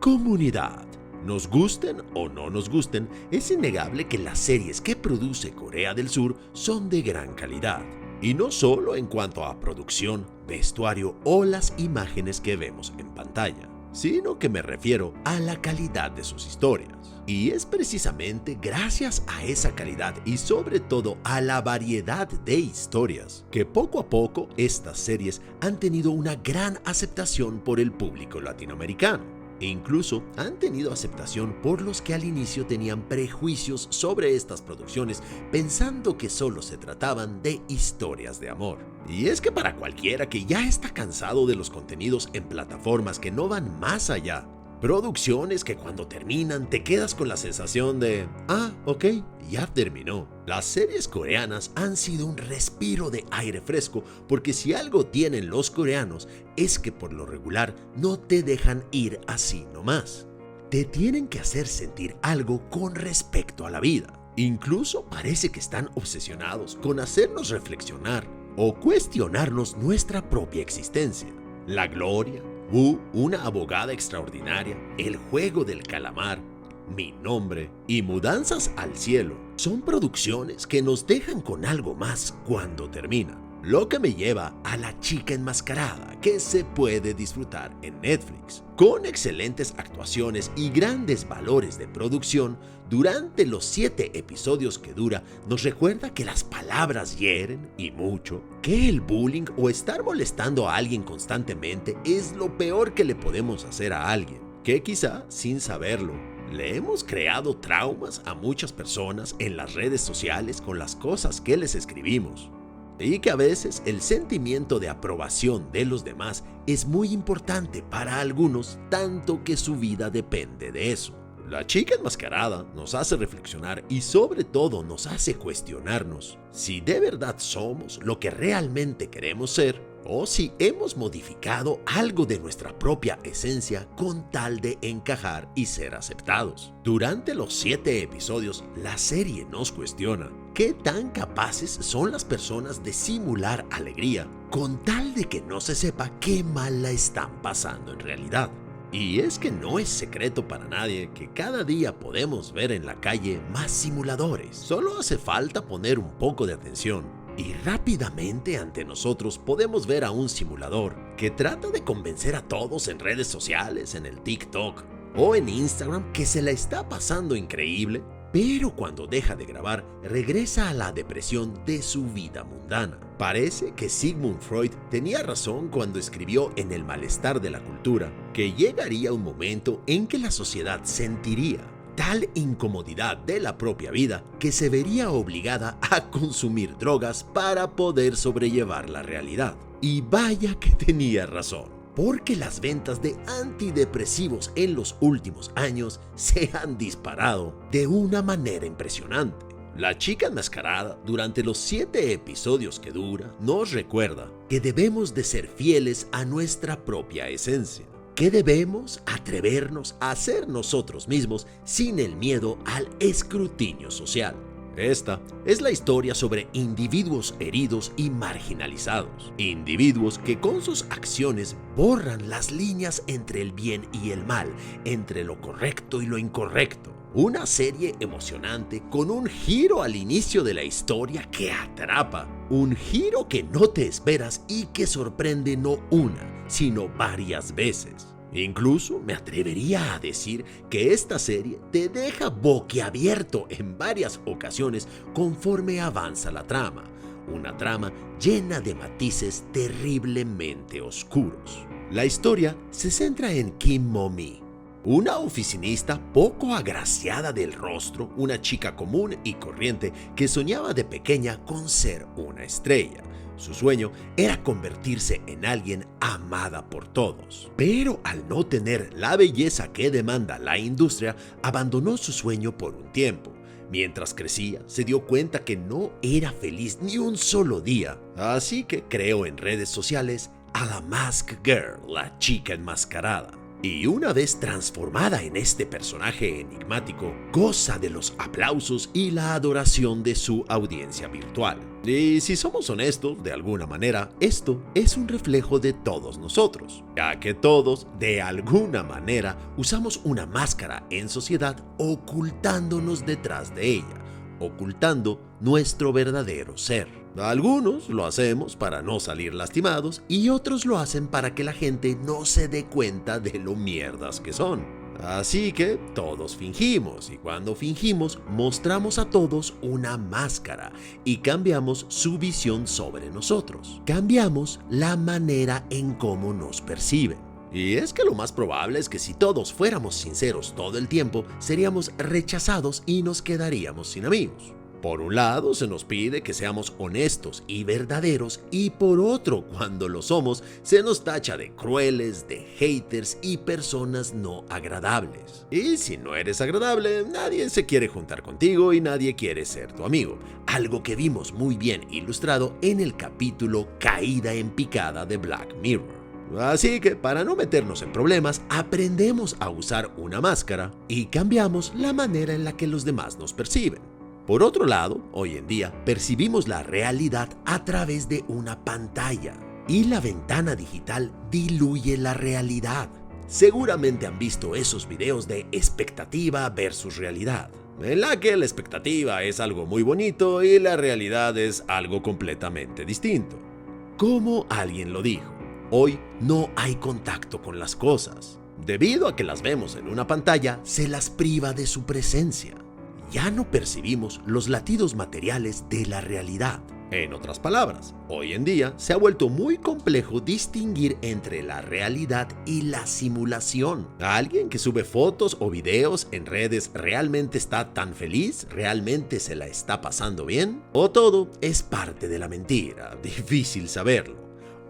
Comunidad. Nos gusten o no nos gusten, es innegable que las series que produce Corea del Sur son de gran calidad. Y no solo en cuanto a producción, vestuario o las imágenes que vemos en pantalla, sino que me refiero a la calidad de sus historias. Y es precisamente gracias a esa calidad y sobre todo a la variedad de historias que poco a poco estas series han tenido una gran aceptación por el público latinoamericano. E incluso han tenido aceptación por los que al inicio tenían prejuicios sobre estas producciones pensando que solo se trataban de historias de amor. Y es que para cualquiera que ya está cansado de los contenidos en plataformas que no van más allá, producciones que cuando terminan te quedas con la sensación de ok, ya terminó. Las series coreanas han sido un respiro de aire fresco porque si algo tienen los coreanos es que por lo regular no te dejan ir así nomás. Te tienen que hacer sentir algo con respecto a la vida. Incluso parece que están obsesionados con hacernos reflexionar o cuestionarnos nuestra propia existencia. La Gloria, una abogada extraordinaria, El juego del calamar, Mi nombre y Mudanzas al cielo son producciones que nos dejan con algo más cuando terminan. Lo que me lleva a La chica enmascarada, que se puede disfrutar en Netflix. Con excelentes actuaciones y grandes valores de producción, durante los 7 episodios que dura, nos recuerda que las palabras hieren y mucho, que el bullying o estar molestando a alguien constantemente es lo peor que le podemos hacer a alguien, que quizá sin saberlo, le hemos creado traumas a muchas personas en las redes sociales con las cosas que les escribimos. Y que a veces el sentimiento de aprobación de los demás es muy importante para algunos, tanto que su vida depende de eso. La chica enmascarada nos hace reflexionar y sobre todo nos hace cuestionarnos si de verdad somos lo que realmente queremos ser o si hemos modificado algo de nuestra propia esencia con tal de encajar y ser aceptados. Durante los 7 episodios, la serie nos cuestiona qué tan capaces son las personas de simular alegría con tal de que no se sepa qué mal la están pasando en realidad. Y es que no es secreto para nadie que cada día podemos ver en la calle más simuladores. Solo hace falta poner un poco de atención. Y rápidamente ante nosotros podemos ver a un simulador que trata de convencer a todos en redes sociales, en el TikTok o en Instagram que se la está pasando increíble, pero cuando deja de grabar regresa a la depresión de su vida mundana. Parece que Sigmund Freud tenía razón cuando escribió en El malestar de la cultura que llegaría un momento en que la sociedad sentiría tal incomodidad de la propia vida que se vería obligada a consumir drogas para poder sobrellevar la realidad. Y vaya que tenía razón, porque las ventas de antidepresivos en los últimos años se han disparado de una manera impresionante. La chica enmascarada, durante los 7 episodios que dura, nos recuerda que debemos de ser fieles a nuestra propia esencia, que debemos atrevernos a ser nosotros mismos sin el miedo al escrutinio social. Esta es la historia sobre individuos heridos y marginalizados, individuos que con sus acciones borran las líneas entre el bien y el mal, entre lo correcto y lo incorrecto. Una serie emocionante con un giro al inicio de la historia que atrapa, un giro que no te esperas y que sorprende no una, sino varias veces. Incluso me atrevería a decir que esta serie te deja boquiabierto en varias ocasiones conforme avanza la trama, una trama llena de matices terriblemente oscuros. La historia se centra en Kim Mo-mi, una oficinista poco agraciada del rostro, una chica común y corriente que soñaba de pequeña con ser una estrella. Su sueño era convertirse en alguien amada por todos. Pero al no tener la belleza que demanda la industria, abandonó su sueño por un tiempo. Mientras crecía, se dio cuenta que no era feliz ni un solo día. Así que creó en redes sociales a la Mask Girl, la chica enmascarada. Y una vez transformada en este personaje enigmático, goza de los aplausos y la adoración de su audiencia virtual. Y si somos honestos, de alguna manera, esto es un reflejo de todos nosotros, ya que todos, de alguna manera, usamos una máscara en sociedad ocultándonos detrás de ella, ocultando nuestro verdadero ser. Algunos lo hacemos para no salir lastimados y otros lo hacen para que la gente no se dé cuenta de lo mierdas que son. Así que todos fingimos y cuando fingimos mostramos a todos una máscara y cambiamos su visión sobre nosotros. Cambiamos la manera en cómo nos perciben. Y es que lo más probable es que si todos fuéramos sinceros todo el tiempo, seríamos rechazados y nos quedaríamos sin amigos. Por un lado, se nos pide que seamos honestos y verdaderos, y por otro, cuando lo somos, se nos tacha de crueles, de haters y personas no agradables. Y si no eres agradable, nadie se quiere juntar contigo y nadie quiere ser tu amigo. Algo que vimos muy bien ilustrado en el capítulo Caída en picada de Black Mirror. Así que, para no meternos en problemas, aprendemos a usar una máscara y cambiamos la manera en la que los demás nos perciben. Por otro lado, hoy en día percibimos la realidad a través de una pantalla y la ventana digital diluye la realidad. Seguramente han visto esos videos de expectativa versus realidad, en la que la expectativa es algo muy bonito y la realidad es algo completamente distinto. Como alguien lo dijo, hoy no hay contacto con las cosas. Debido a que las vemos en una pantalla, se las priva de su presencia. Ya no percibimos los latidos materiales de la realidad. En otras palabras, hoy en día se ha vuelto muy complejo distinguir entre la realidad y la simulación. ¿Alguien que sube fotos o videos en redes realmente está tan feliz? ¿Realmente se la está pasando bien? ¿O todo es parte de la mentira? Difícil saberlo.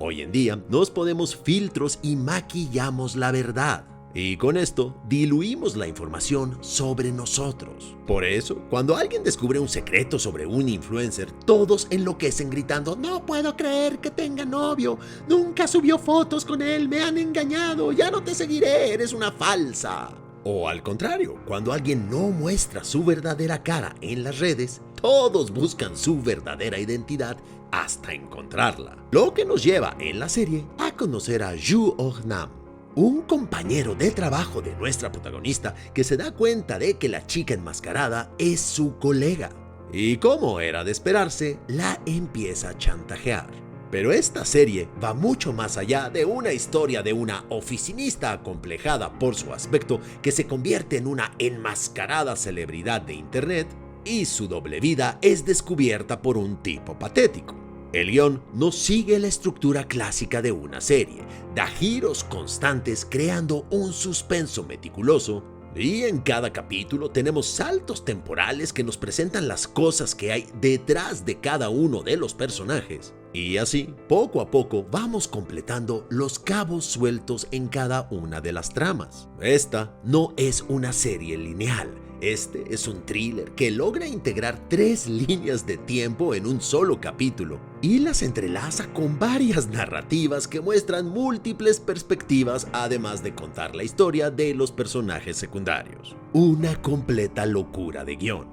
Hoy en día nos ponemos filtros y maquillamos la verdad. Y con esto diluimos la información sobre nosotros. Por eso, cuando alguien descubre un secreto sobre un influencer, todos enloquecen gritando: "No puedo creer que tenga novio, nunca subió fotos con él, me han engañado, ya no te seguiré, eres una falsa". O al contrario, cuando alguien no muestra su verdadera cara en las redes, todos buscan su verdadera identidad hasta encontrarla. Lo que nos lleva en la serie a conocer a Yoo Oh-nam, un compañero de trabajo de nuestra protagonista que se da cuenta de que la chica enmascarada es su colega. Y como era de esperarse, la empieza a chantajear. Pero esta serie va mucho más allá de una historia de una oficinista acomplejada por su aspecto que se convierte en una enmascarada celebridad de internet y su doble vida es descubierta por un tipo patético. El guión no sigue la estructura clásica de una serie, da giros constantes creando un suspenso meticuloso y en cada capítulo tenemos saltos temporales que nos presentan las cosas que hay detrás de cada uno de los personajes. Y así, poco a poco, vamos completando los cabos sueltos en cada una de las tramas. Esta no es una serie lineal. Este es un thriller que logra integrar 3 líneas de tiempo en un solo capítulo y las entrelaza con varias narrativas que muestran múltiples perspectivas, además de contar la historia de los personajes secundarios. Una completa locura de guión.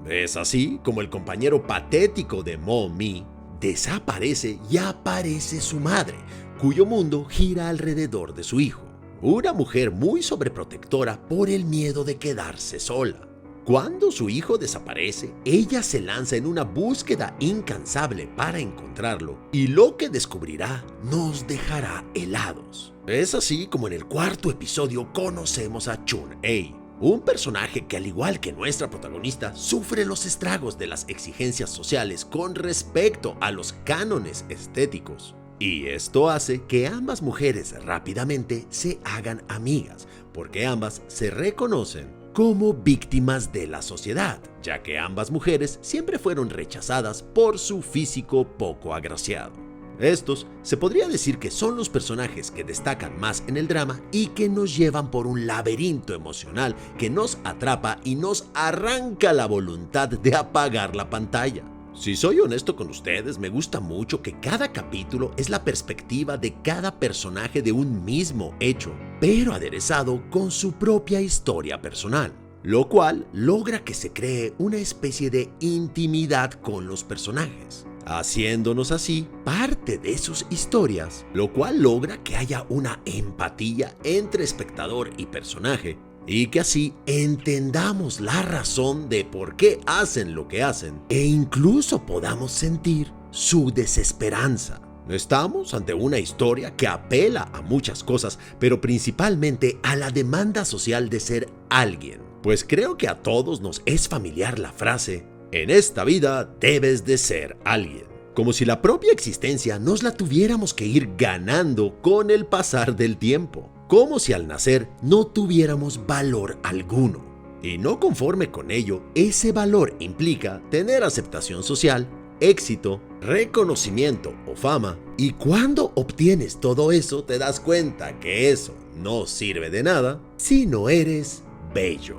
Es así como el compañero patético de Mo-mi desaparece y aparece su madre, cuyo mundo gira alrededor de su hijo. Una mujer muy sobreprotectora por el miedo de quedarse sola. Cuando su hijo desaparece, ella se lanza en una búsqueda incansable para encontrarlo y lo que descubrirá nos dejará helados. Es así como en el 4º episodio conocemos a Chun-Hei, un personaje que al igual que nuestra protagonista sufre los estragos de las exigencias sociales con respecto a los cánones estéticos. Y esto hace que ambas mujeres rápidamente se hagan amigas, porque ambas se reconocen como víctimas de la sociedad, ya que ambas mujeres siempre fueron rechazadas por su físico poco agraciado. Estos se podría decir que son los personajes que destacan más en el drama y que nos llevan por un laberinto emocional que nos atrapa y nos arranca la voluntad de apagar la pantalla. Si soy honesto con ustedes, me gusta mucho que cada capítulo es la perspectiva de cada personaje de un mismo hecho, pero aderezado con su propia historia personal, lo cual logra que se cree una especie de intimidad con los personajes, haciéndonos así parte de sus historias, lo cual logra que haya una empatía entre espectador y personaje, y que así entendamos la razón de por qué hacen lo que hacen e incluso podamos sentir su desesperanza. Estamos ante una historia que apela a muchas cosas, pero principalmente a la demanda social de ser alguien. Pues creo que a todos nos es familiar la frase: en esta vida debes de ser alguien. Como si la propia existencia nos la tuviéramos que ir ganando con el pasar del tiempo. Como si al nacer no tuviéramos valor alguno. Y no conforme con ello, ese valor implica tener aceptación social, éxito, reconocimiento o fama. Y cuando obtienes todo eso, te das cuenta que eso no sirve de nada si no eres bello.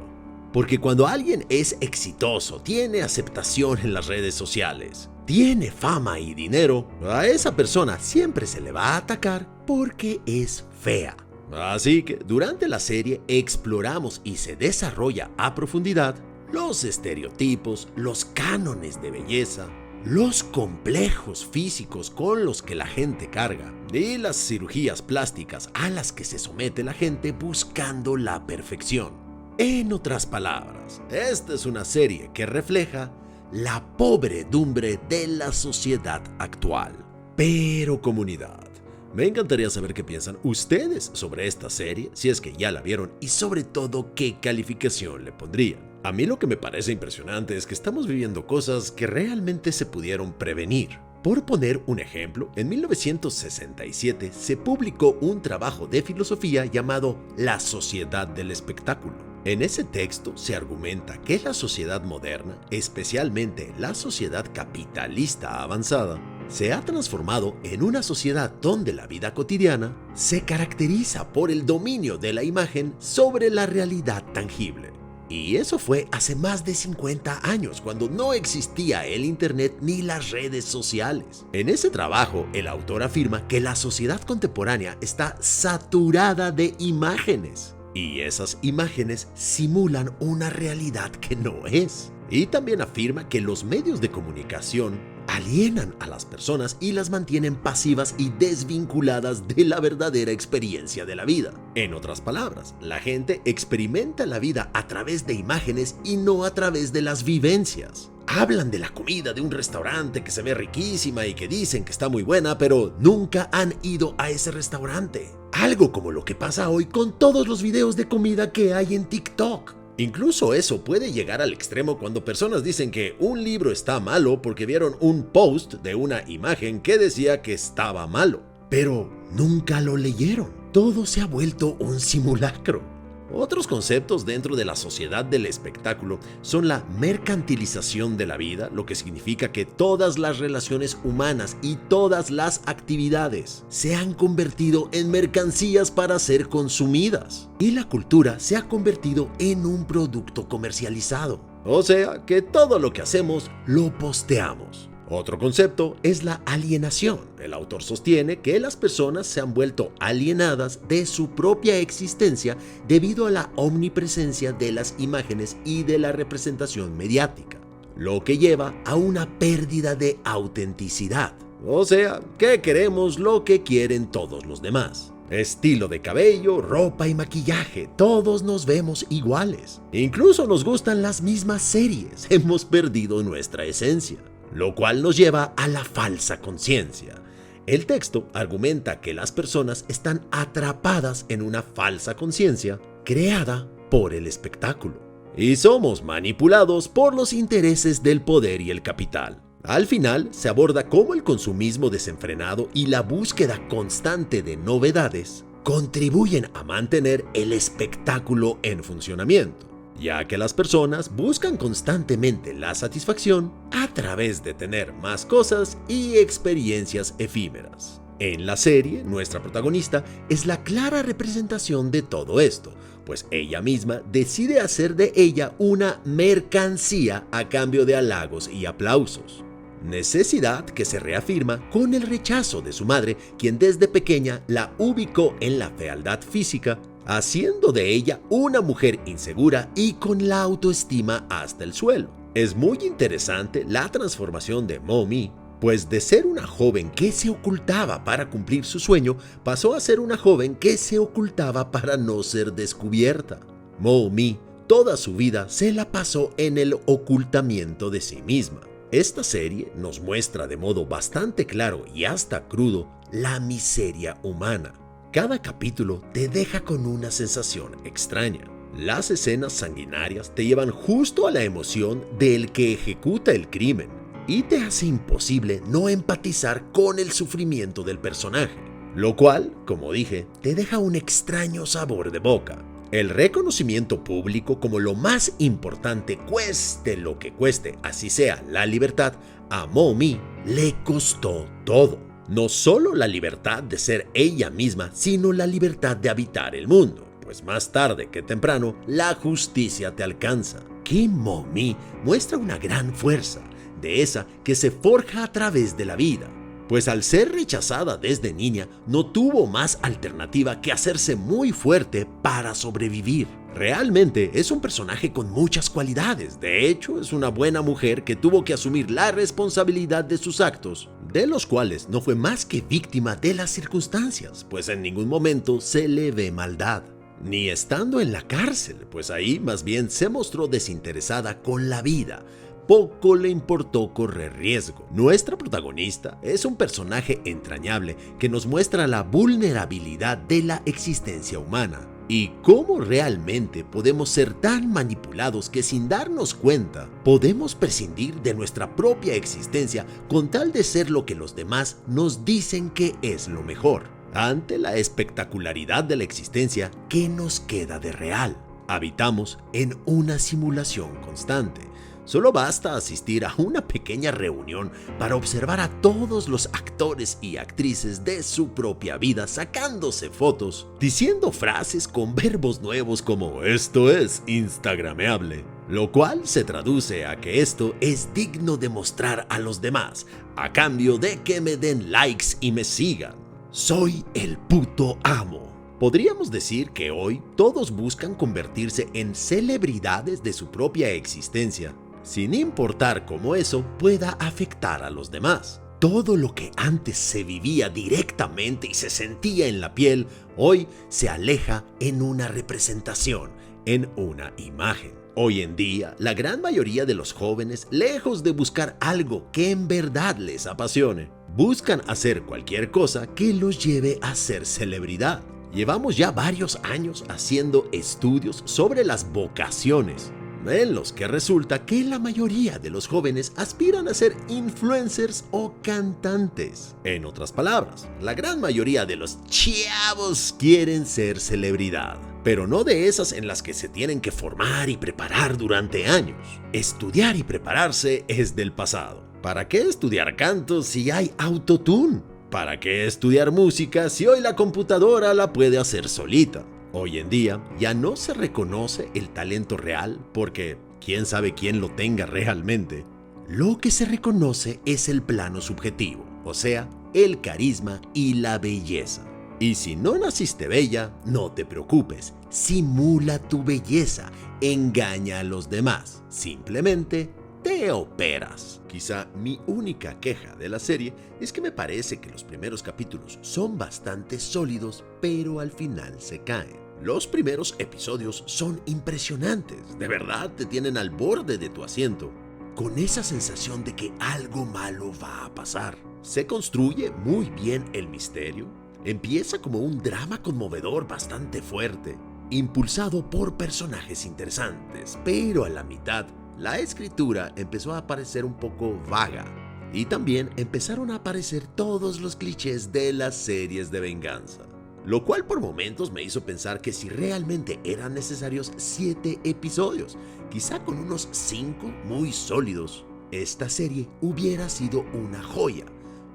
Porque cuando alguien es exitoso, tiene aceptación en las redes sociales, tiene fama y dinero, a esa persona siempre se le va a atacar porque es fea. Así que durante la serie exploramos y se desarrolla a profundidad los estereotipos, los cánones de belleza, los complejos físicos con los que la gente carga y las cirugías plásticas a las que se somete la gente buscando la perfección. En otras palabras, esta es una serie que refleja la pobredumbre de la sociedad actual. Pero comunidad, me encantaría saber qué piensan ustedes sobre esta serie, si es que ya la vieron, y sobre todo qué calificación le pondrían. A mí lo que me parece impresionante es que estamos viviendo cosas que realmente se pudieron prevenir. Por poner un ejemplo, en 1967 se publicó un trabajo de filosofía llamado La Sociedad del Espectáculo. En ese texto se argumenta que la sociedad moderna, especialmente la sociedad capitalista avanzada, se ha transformado en una sociedad donde la vida cotidiana se caracteriza por el dominio de la imagen sobre la realidad tangible. Y eso fue hace más de 50 años, cuando no existía el internet ni las redes sociales. En ese trabajo, el autor afirma que la sociedad contemporánea está saturada de imágenes. Y esas imágenes simulan una realidad que no es. Y también afirma que los medios de comunicación alienan a las personas y las mantienen pasivas y desvinculadas de la verdadera experiencia de la vida. En otras palabras, la gente experimenta la vida a través de imágenes y no a través de las vivencias. Hablan de la comida de un restaurante que se ve riquísima y que dicen que está muy buena, pero nunca han ido a ese restaurante. Algo como lo que pasa hoy con todos los videos de comida que hay en TikTok. Incluso eso puede llegar al extremo cuando personas dicen que un libro está malo porque vieron un post de una imagen que decía que estaba malo, pero nunca lo leyeron. Todo se ha vuelto un simulacro. Otros conceptos dentro de la sociedad del espectáculo son la mercantilización de la vida, lo que significa que todas las relaciones humanas y todas las actividades se han convertido en mercancías para ser consumidas. Y la cultura se ha convertido en un producto comercializado. O sea, que todo lo que hacemos lo posteamos. Otro concepto es la alienación. El autor sostiene que las personas se han vuelto alienadas de su propia existencia debido a la omnipresencia de las imágenes y de la representación mediática, lo que lleva a una pérdida de autenticidad. O sea, que queremos lo que quieren todos los demás. Estilo de cabello, ropa y maquillaje, todos nos vemos iguales. Incluso nos gustan las mismas series, hemos perdido nuestra esencia. Lo cual nos lleva a la falsa conciencia. El texto argumenta que las personas están atrapadas en una falsa conciencia creada por el espectáculo. Y somos manipulados por los intereses del poder y el capital. Al final, se aborda cómo el consumismo desenfrenado y la búsqueda constante de novedades contribuyen a mantener el espectáculo en funcionamiento, ya que las personas buscan constantemente la satisfacción a través de tener más cosas y experiencias efímeras. En la serie, nuestra protagonista es la clara representación de todo esto, pues ella misma decide hacer de ella una mercancía a cambio de halagos y aplausos. necesidad que se reafirma con el rechazo de su madre, quien desde pequeña la ubicó en la fealdad física, haciendo de ella una mujer insegura y con la autoestima hasta el suelo. Es muy interesante la transformación de Mo-Mi, pues de ser una joven que se ocultaba para cumplir su sueño, pasó a ser una joven que se ocultaba para no ser descubierta. Mo-Mi toda su vida se la pasó en el ocultamiento de sí misma. Esta serie nos muestra de modo bastante claro y hasta crudo la miseria humana. Cada capítulo te deja con una sensación extraña. Las escenas sanguinarias te llevan justo a la emoción del que ejecuta el crimen y te hace imposible no empatizar con el sufrimiento del personaje, lo cual, como dije, te deja un extraño sabor de boca. El reconocimiento público como lo más importante, cueste lo que cueste, así sea la libertad, a Mo-Mi le costó todo. No solo la libertad de ser ella misma, sino la libertad de habitar el mundo, pues más tarde que temprano la justicia te alcanza. Que Mo-Mi muestra una gran fuerza, de esa que se forja a través de la vida, pues al ser rechazada desde niña no tuvo más alternativa que hacerse muy fuerte para sobrevivir. Realmente es un personaje con muchas cualidades. De hecho, es una buena mujer que tuvo que asumir la responsabilidad de sus actos, de los cuales no fue más que víctima de las circunstancias, pues en ningún momento se le ve maldad. Ni estando en la cárcel, pues ahí más bien se mostró desinteresada con la vida. Poco le importó correr riesgo. Nuestra protagonista es un personaje entrañable que nos muestra la vulnerabilidad de la existencia humana y cómo realmente podemos ser tan manipulados que sin darnos cuenta podemos prescindir de nuestra propia existencia con tal de ser lo que los demás nos dicen que es lo mejor. Ante la espectacularidad de la existencia, ¿qué nos queda de real? Habitamos en una simulación constante. Solo basta asistir a una pequeña reunión para observar a todos los actores y actrices de su propia vida sacándose fotos, diciendo frases con verbos nuevos como "esto es instagrameable", lo cual se traduce a que esto es digno de mostrar a los demás, a cambio de que me den likes y me sigan. Soy el puto amo. Podríamos decir que hoy todos buscan convertirse en celebridades de su propia existencia, sin importar cómo eso pueda afectar a los demás. Todo lo que antes se vivía directamente y se sentía en la piel, hoy se aleja en una representación, en una imagen. Hoy en día, la gran mayoría de los jóvenes, lejos de buscar algo que en verdad les apasione, buscan hacer cualquier cosa que los lleve a ser celebridad. Llevamos ya varios años haciendo estudios sobre las vocaciones, en los que resulta que la mayoría de los jóvenes aspiran a ser influencers o cantantes. En otras palabras, la gran mayoría de los chavos quieren ser celebridad, pero no de esas en las que se tienen que formar y preparar durante años. Estudiar y prepararse es del pasado. ¿Para qué estudiar canto si hay autotune? ¿Para qué estudiar música si hoy la computadora la puede hacer solita? Hoy en día ya no se reconoce el talento real porque quién sabe quién lo tenga realmente. Lo que se reconoce es el plano subjetivo, o sea, el carisma y la belleza. Y si no naciste bella, no te preocupes, simula tu belleza, engaña a los demás, simplemente te operas. Quizá mi única queja de la serie es que me parece que los primeros capítulos son bastante sólidos, pero al final se caen. Los primeros episodios son impresionantes, de verdad te tienen al borde de tu asiento, con esa sensación de que algo malo va a pasar. Se construye muy bien el misterio, empieza como un drama conmovedor bastante fuerte, impulsado por personajes interesantes, pero a la mitad la escritura empezó a parecer un poco vaga y también empezaron a aparecer todos los clichés de las series de venganza, lo cual por momentos me hizo pensar que si realmente eran necesarios 7 episodios, quizá con unos 5 muy sólidos, esta serie hubiera sido una joya,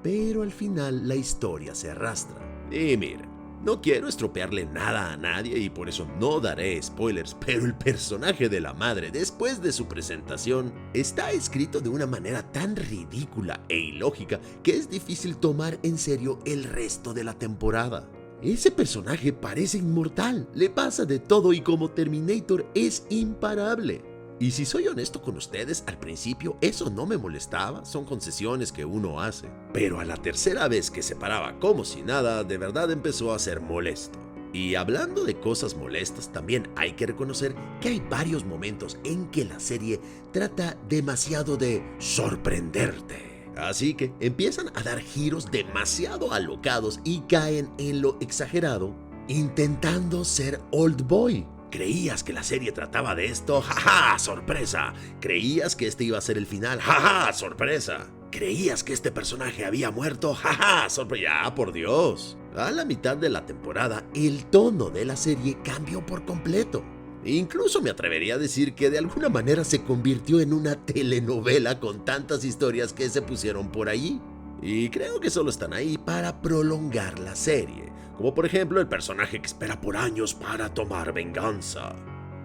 pero al final la historia se arrastra. Y miren, No quiero estropearle nada a nadie y por eso no daré spoilers, pero el personaje de la madre después de su presentación está escrito de una manera tan ridícula e ilógica que es difícil tomar en serio el resto de la temporada. Ese personaje parece inmortal, le pasa de todo y como Terminator es imparable. Y si soy honesto con ustedes, al principio eso no me molestaba, son concesiones que uno hace. Pero a la tercera vez que se paraba como si nada, de verdad empezó a ser molesto. Y hablando de cosas molestas, también hay que reconocer que hay varios momentos en que la serie trata demasiado de sorprenderte. Así que empiezan a dar giros demasiado alocados y caen en lo exagerado, intentando ser Old Boy. ¿Creías que la serie trataba de esto? ¡Jaja! ¡Sorpresa! ¿Creías que este iba a ser el final? ¡Jaja! ¡Sorpresa! ¿Creías que este personaje había muerto? ¡Jaja! ¡Sorpresa! ¡Ya, por Dios! A la mitad de la temporada, el tono de la serie cambió por completo. Incluso me atrevería a decir que de alguna manera se convirtió en una telenovela con tantas historias que se pusieron por allí. Y creo que solo están ahí para prolongar la serie. Como por ejemplo el personaje que espera por años para tomar venganza.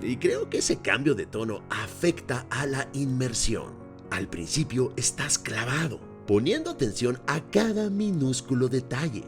Y creo que ese cambio de tono afecta a la inmersión. Al principio estás clavado, poniendo atención a cada minúsculo detalle.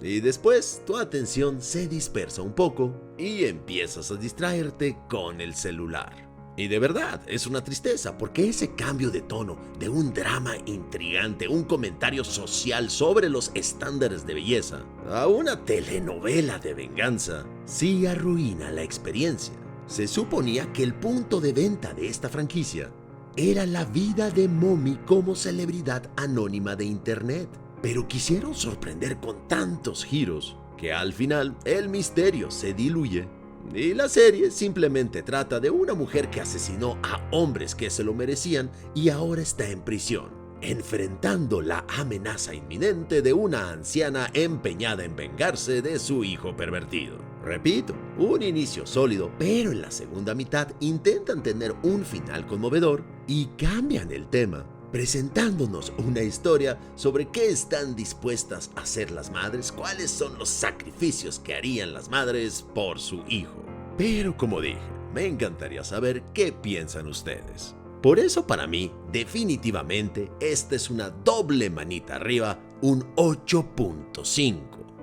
Y después tu atención se dispersa un poco y empiezas a distraerte con el celular. Y de verdad, es una tristeza porque ese cambio de tono de un drama intrigante, un comentario social sobre los estándares de belleza, a una telenovela de venganza, sí arruina la experiencia. Se suponía que el punto de venta de esta franquicia era la vida de Mommy como celebridad anónima de internet, pero quisieron sorprender con tantos giros que al final el misterio se diluye. Y la serie simplemente trata de una mujer que asesinó a hombres que se lo merecían y ahora está en prisión, enfrentando la amenaza inminente de una anciana empeñada en vengarse de su hijo pervertido. Repito, un inicio sólido, pero en la segunda mitad intentan tener un final conmovedor y cambian el tema, presentándonos una historia sobre qué están dispuestas a hacer las madres, cuáles son los sacrificios que harían las madres por su hijo. Pero como dije, me encantaría saber qué piensan ustedes. Por eso para mí, definitivamente, esta es una doble manita arriba, un 8.5.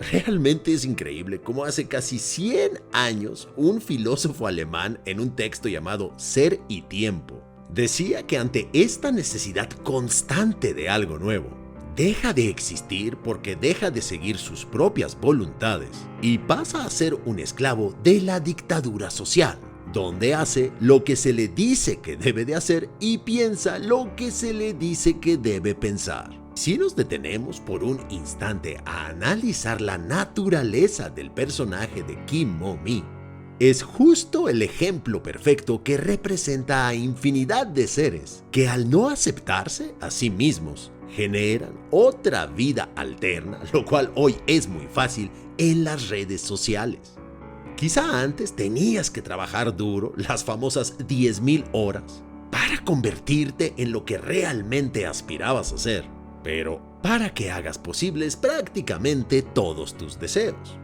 Realmente es increíble cómo hace casi 100 años un filósofo alemán en un texto llamado Ser y Tiempo decía que ante esta necesidad constante de algo nuevo, deja de existir porque deja de seguir sus propias voluntades y pasa a ser un esclavo de la dictadura social, donde hace lo que se le dice que debe de hacer y piensa lo que se le dice que debe pensar. Si nos detenemos por un instante a analizar la naturaleza del personaje de Kim Mo-mi, es justo el ejemplo perfecto que representa a infinidad de seres que al no aceptarse a sí mismos generan otra vida alterna, lo cual hoy es muy fácil en las redes sociales. Quizá antes tenías que trabajar duro, las famosas 10.000 horas, para convertirte en lo que realmente aspirabas a ser, pero para que hagas posibles prácticamente todos tus deseos.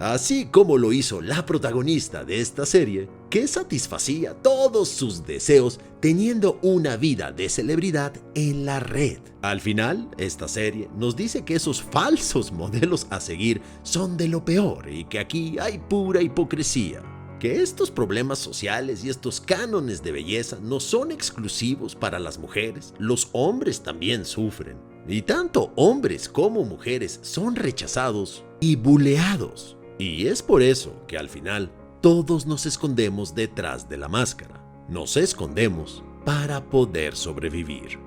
Así como lo hizo la protagonista de esta serie, que satisfacía todos sus deseos teniendo una vida de celebridad en la red. Al final, esta serie nos dice que esos falsos modelos a seguir son de lo peor y que aquí hay pura hipocresía. Que estos problemas sociales y estos cánones de belleza no son exclusivos para las mujeres, los hombres también sufren. Y tanto hombres como mujeres son rechazados y buleados. Y es por eso que al final todos nos escondemos detrás de la máscara. Nos escondemos para poder sobrevivir.